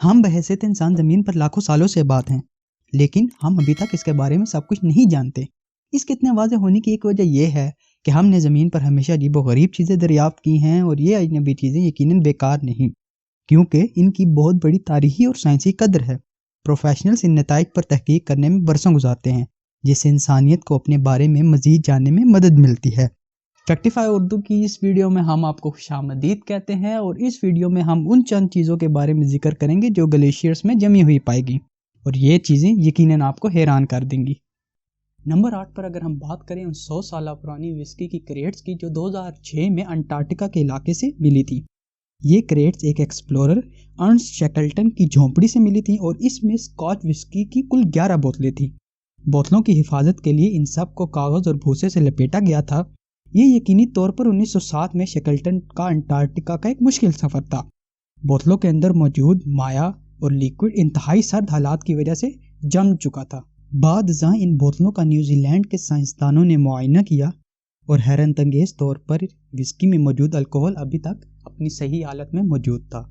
हम बहैसियत इंसान ज़मीन पर लाखों सालों से आबाद हैं, लेकिन हम अभी तक इसके बारे में सब कुछ नहीं जानते। इसके इतने वाज़ेह होने की एक वजह यह है कि हमने ज़मीन पर हमेशा अजीब-ओ-गरीब चीज़ें दरियाफ्त की हैं, और ये अजनबी चीज़ें यकीनन बेकार नहीं, क्योंकि इनकी बहुत बड़ी तारीखी और साइंसी कदर है। प्रोफेशनल्स इन नताइज पर तहकीक करने में बरसों गुजारते हैं, जिससे इंसानियत को अपने बारे में मज़ीद जानने में मदद मिलती है। फैक्टिफाई उर्दू की इस वीडियो में हम आपको खुशामदीद कहते हैं, और इस वीडियो में हम उन चंद चीज़ों के बारे में जिक्र करेंगे जो ग्लेशियर्स में जमी हुई पाएगी, और ये चीज़ें यकीनन आपको हैरान कर देंगी। नंबर 8 पर अगर हम बात करें उन 100 साल पुरानी विस्की की क्रेट्स की, जो 2006 में अंटार्कटिका के इलाके से मिली थी। ये क्रेट्स एक एक्सप्लोरर अर्नस्ट शैकल्टन की झोंपड़ी से मिली थी, और इसमें स्कॉच विस्की की कुल 11 बोतलें थी। बोतलों की हिफाजत के लिए इन सब को कागज़ और भूसे से लपेटा गया था। ये यकीनी तौर पर 1907 में शैकल्टन का अंटार्कटिका का एक मुश्किल सफ़र था। बोतलों के अंदर मौजूद माया और लिक्विड इंतहाई सर्द हालात की वजह से जम चुका था। बाद अज़ां इन बोतलों का न्यूजीलैंड के साइंसदानों ने मुआयना किया, और हैरत अंगेज़ तौर पर विस्की में मौजूद अल्कोहल अभी तक अपनी सही हालत में मौजूद था।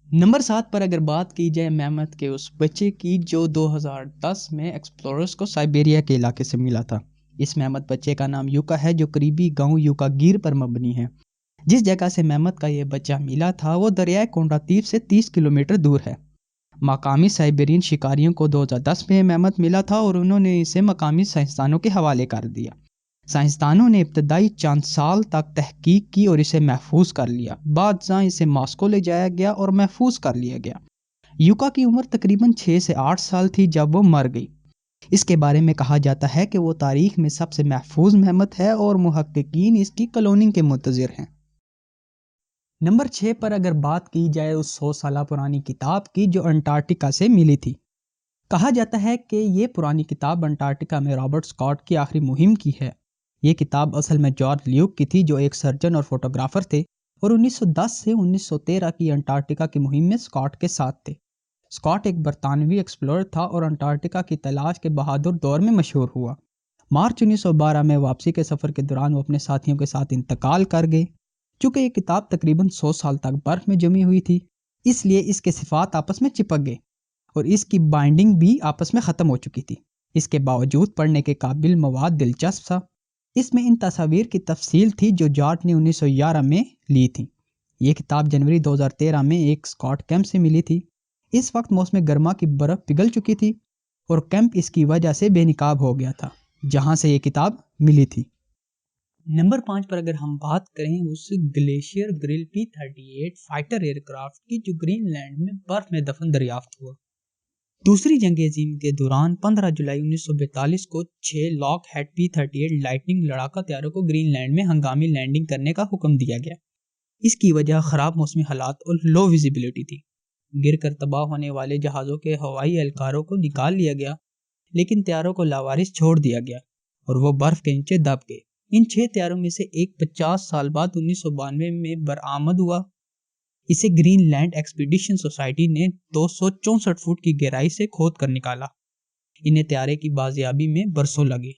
नंबर 7 पर अगर बात की जाए मैमथ के उस बच्चे की, जो 2010 में एक्सप्लोरर्स को साइबेरिया के इलाके से मिला था। इस मैमथ बच्चे का नाम यूका है, जो करीबी गांव यूकागीर पर मबनी है। जिस जगह से मैमथ का यह बच्चा मिला था वो दरियाए कोंडातीव से 30 किलोमीटर दूर है। मकामी साइबेरियन शिकारियों को 2010 में मैमथ मिला था, और उन्होंने इसे मकामी साइंसदानों के हवाले कर दिया। साइंसदानों ने इब्तदाई चंद साल तक तहकीक की और इसे महफूज कर लिया। बाद में इसे मॉस्को ले जाया गया और महफूज कर लिया गया। यूका की उम्र तकरीबन 6 से 8 साल थी जब वो मर गई। इसके बारे में कहा जाता है कि वो तारीख में सबसे महफूज मैमथ है, और मुहक्किकीन इसकी क्लोनिंग के मुंतज़िर हैं। नंबर 6 पर अगर बात की जाए उस 100 साल पुरानी किताब की, जो अंटार्कटिका से मिली थी। कहा जाता है कि ये पुरानी किताब अंटार्कटिका में रॉबर्ट स्कॉट की आखिरी मुहिम की है। ये किताब असल में जॉर्ज ल्यूक की थी, जो एक सर्जन और फोटोग्राफर थे, और 1910 से 1913 की अंटार्कटिका की मुहिम में स्कॉट के साथ थे। स्कॉट एक बरतानवी एक्सप्लोरर था और अंटार्कटिका की तलाश के बहादुर दौर में मशहूर हुआ। मार्च 1912 में वापसी के सफ़र के दौरान वो अपने साथियों के साथ इंतकाल कर गए। चूँकि ये किताब तकरीबन 100 साल तक बर्फ़ में जमी हुई थी, इसलिए इसके सिफात आपस में चिपक गए, और इसकी बाइंडिंग भी आपस में ख़त्म हो चुकी थी। इसके बावजूद पढ़ने के काबिल मवाद दिलचस्प था। इसमें इन तस्वीर की तफसील थी जो जॉर्ज ने 1911 में ली थी। ये किताब जनवरी 2013 में एक स्कॉट कैंप से मिली थी। इस वक्त मौसम गर्मा की बर्फ़ पिघल चुकी थी, और कैंप इसकी वजह से बेनकाब हो गया था, जहाँ से ये किताब मिली थी। नंबर 5 पर अगर हम बात करें उस glacier grill P-38 fighter aircraft की, जो ग्रीनलैंड में बर्फ में दफन दरियाफ्त हुआ। दूसरी जंग अजीम के दौरान 15 जुलाई 1942 को 6 लॉकहेड P-38 लाइटनिंग लड़ाका तैयारों को ग्रीनलैंड में हंगामी लैंडिंग करने का हुक्म दिया गया। इसकी वजह खराब मौसमी हालात और लो विजिबिलिटी थी। गिरकर तबाह होने वाले जहाज़ों के हवाई एहलकारों को निकाल लिया गया, लेकिन तैयारों को लावारिस छोड़ दिया गया, और वो बर्फ के नीचे दब गए। इन 6 तैयारों में से एक 50 साल बाद 1992 में बरामद हुआ। इसे ग्रीनलैंड एक्सपीडिशन सोसाइटी ने 264 फुट की गहराई से खोद कर निकाला। इन्हें तैयारे की बाजियाबी में बरसों लगे।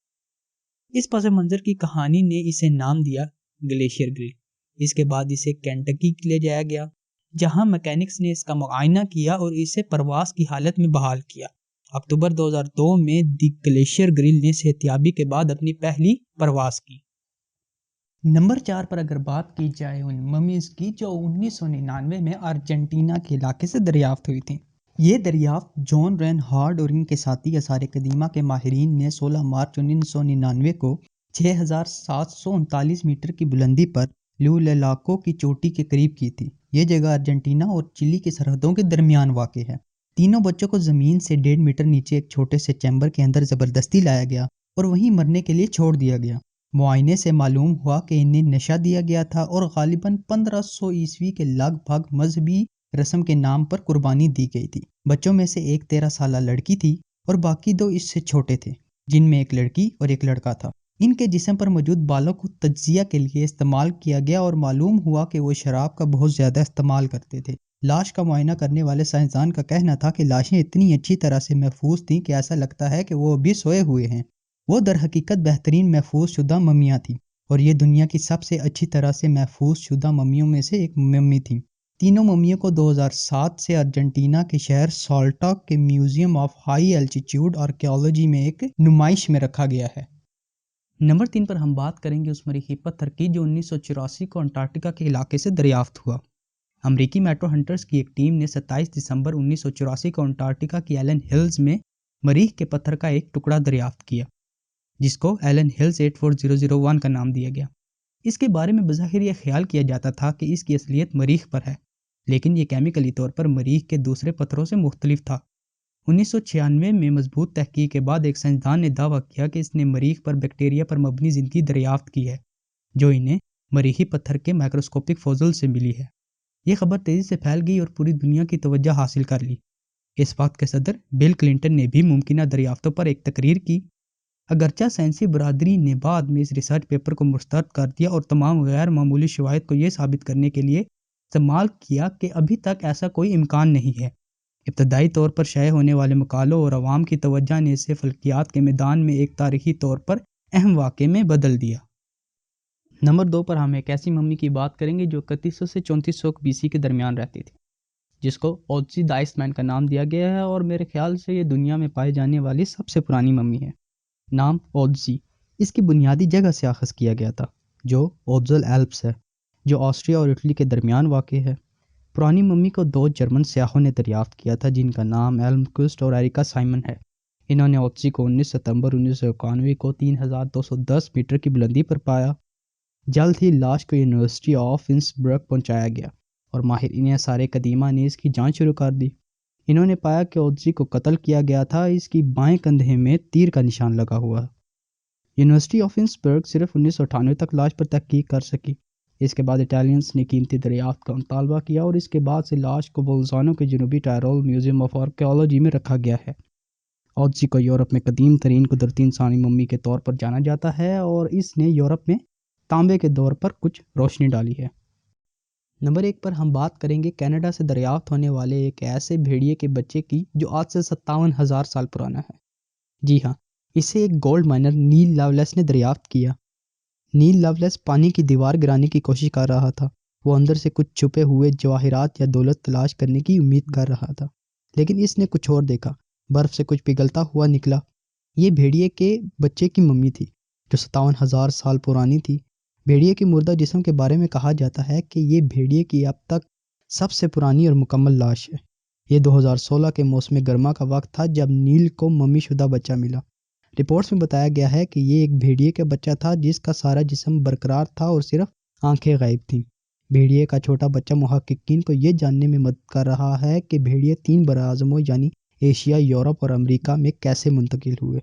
इस पस मंजर की कहानी ने इसे नाम दिया ग्लेशियर ग्रिल। इसके बाद इसे केंटकी ले जाया गया, जहां मैकेनिक्स ने इसका मुआयना किया और इसे परवास की हालत में बहाल किया। अक्टूबर 2002 में द ग्लेशियर ग्रिल ने सेहतियाबी के बाद अपनी पहली परवास की। नंबर 4 पर अगर बात की जाए उन ममीज़ की, जो 1999 में अर्जेंटीना के इलाके से दरियाफ्त हुई थी। ये दरियाफ्त जॉन रेनहार्ड और इनके साथी आसार कदीमा के माहिरीन ने 16 मार्च 1999 को 6739 मीटर की बुलंदी पर ल्यूलाको की चोटी के करीब की थी। ये जगह अर्जेंटीना और चिली की सरहदों के दरमियान वाक़ है। तीनों बच्चों को ज़मीन से 1.5 मीटर नीचे एक छोटे से चैम्बर के अंदर ज़बरदस्ती लाया गया और वहीं मरने के लिए छोड़ दिया गया। मुआयने से मालूम हुआ कि इन्हें नशा दिया गया था और गालिबन 1500 ईस्वी के लगभग मजहबी रस्म के नाम पर कुर्बानी दी गई थी। बच्चों में से एक 13 साल लड़की थी और बाकी 2 इससे छोटे थे, जिनमें एक लड़की और एक लड़का था। इनके जिस्म पर मौजूद बालों को तज्जिया के लिए इस्तेमाल किया गया और मालूम हुआ कि वो शराब का बहुत ज़्यादा इस्तेमाल करते थे। लाश का मुआयना करने वाले साइंसदान का कहना था कि लाशें इतनी अच्छी तरह से महफूज थीं कि ऐसा लगता है कि वो अभी सोए हुए हैं। वो दर हकीकत बेहतरीन महफूज शुदा मम्मियाँ थीं और ये दुनिया की सबसे अच्छी तरह से महफूज शुदा मम्मियों में से एक मम्मी थी। تینوں ممیوں کو 2007 سے ارجنٹینا کے شہر سالٹا کے museum of high altitude archaeology میں ایک نمائش میں رکھا گیا ہے۔ نمبر 3 پر ہم بات کریں گے اس مریخی پتھر کی جو 1984 کو انٹارکٹیکا کے علاقے سے دریافت ہوا۔ امریکی میٹرو ہنٹرز کی ایک ٹیم نے 27 دسمبر 1984 کو انٹارکٹیکا کی ایلن ہلز میں مریخ کے پتھر کا ایک ٹکڑا دریافت کیا، جس کو ایلن ہلز 84001 کا نام دیا گیا۔ اس کے بارے میں بظاہر یہ خیال کیا جاتا تھا کہ اس کی اصلیت مریخ پر ہے، لیکن یہ کیمیکلی طور پر مریخ کے دوسرے پتھروں سے مختلف تھا۔ 1996 میں مضبوط تحقیق کے بعد ایک سائنسدان نے دعویٰ کیا کہ اس نے مریخ پر بیکٹیریا پر مبنی زندگی دریافت کی ہے، جو انہیں مریخی پتھر کے مائکروسکوپک فوسل سے ملی ہے۔ یہ خبر تیزی سے پھیل گئی اور پوری دنیا کی توجہ حاصل کر لی۔ اس وقت کے صدر بل کلنٹن نے بھی ممکنہ دریافتوں پر ایک تقریر کی، اگرچہ سائنسی برادری نے بعد میں اس ریسرچ پیپر کو مسترد کر دیا اور تمام غیر معمولی شواہد کو یہ ثابت کرنے کے لیے استعمال کیا کہ ابھی تک ایسا کوئی امکان نہیں ہے۔ ابتدائی طور پر شائع ہونے والے مقالوں اور عوام کی توجہ نے اسے فلکیات کے میدان میں ایک تاریخی طور پر اہم واقعے میں بدل دیا۔ نمبر 2 پر ہم ایک ایسی ممی کی بات کریں گے جو 3100 سے 3400 BC کے درمیان رہتی تھی، جس کو اوتزی دا آئس مین کا نام دیا گیا ہے، اور میرے خیال سے یہ دنیا میں پائی جانے والی سب سے پرانی ممی ہے۔ نام اوتزی اس کی بنیادی جگہ سے اخذ کیا گیا تھا، جو اوتزل ایلپس ہے، جو آسٹریا اور اٹلی کے درمیان واقع ہے۔ پرانی ممی کو 2 جرمن سیاحوں نے دریافت کیا تھا، جن کا نام ایلمکوسٹ اور ایریکا سائمن ہے۔ انہوں نے اوتزی کو 19 ستمبر 1991 کو 3210 میٹر کی بلندی پر پایا۔ جلد ہی لاش کو یونیورسٹی آف انسبرگ پہنچایا گیا اور ماہرین آثار قدیمہ نے اس کی جانچ شروع کر دی۔ انہوں نے پایا کہ اوتزی کو قتل کیا گیا تھا، اس کی بائیں کندھے میں تیر کا نشان لگا ہوا ہے۔ یونیورسٹی آف انسبرگ صرف 1998 تک لاش پر تحقیق کر سکی۔ اس کے بعد اٹالینز نے قیمتی دریافت کا مطالبہ کیا اور اس کے بعد سے لاش کو بولزانو کے جنوبی ٹائرول میوزیم آف آرکیالوجی میں رکھا گیا ہے۔ اوتزی کو یورپ میں قدیم ترین قدرتی انسانی ممی کے طور پر جانا جاتا ہے اور اس نے یورپ میں تانبے کے دور پر کچھ روشنی ڈالی ہے۔ نمبر 1 پر ہم بات کریں گے کینیڈا سے دریافت ہونے والے ایک ایسے بھیڑیے کے بچے کی جو آج سے 57,000 سال پرانا ہے۔ جی ہاں، اسے ایک گولڈ مائنر نیل لاولیس نے دریافت کیا۔ نیل لاولیس پانی کی دیوار گرانے کی کوشش کر رہا تھا۔ وہ اندر سے کچھ چھپے ہوئے جواہرات یا دولت تلاش کرنے کی امید کر رہا تھا، لیکن اس نے کچھ اور دیکھا۔ برف سے کچھ پگھلتا ہوا نکلا۔ یہ بھیڑیے کے بچے کی ممی تھی جو 57,000 سال پرانی تھی۔ بھیڑیے کے مردہ جسم کے بارے میں کہا جاتا ہے کہ یہ بھیڑیے کی اب تک سب سے پرانی اور مکمل لاش ہے۔ یہ 2016 کے موسم گرما کا وقت تھا جب نیل کو ممی شدہ بچہ ملا۔ رپورٹس میں بتایا گیا ہے کہ یہ ایک بھیڑیے کا بچہ تھا جس کا سارا جسم برقرار تھا اور صرف آنکھیں غائب تھیں۔ بھیڑیے کا چھوٹا بچہ محققین کو یہ جاننے میں مدد کر رہا ہے کہ بھیڑیے 3 براعظموں یعنی ایشیا، یورپ اور امریکہ میں کیسے منتقل ہوئے۔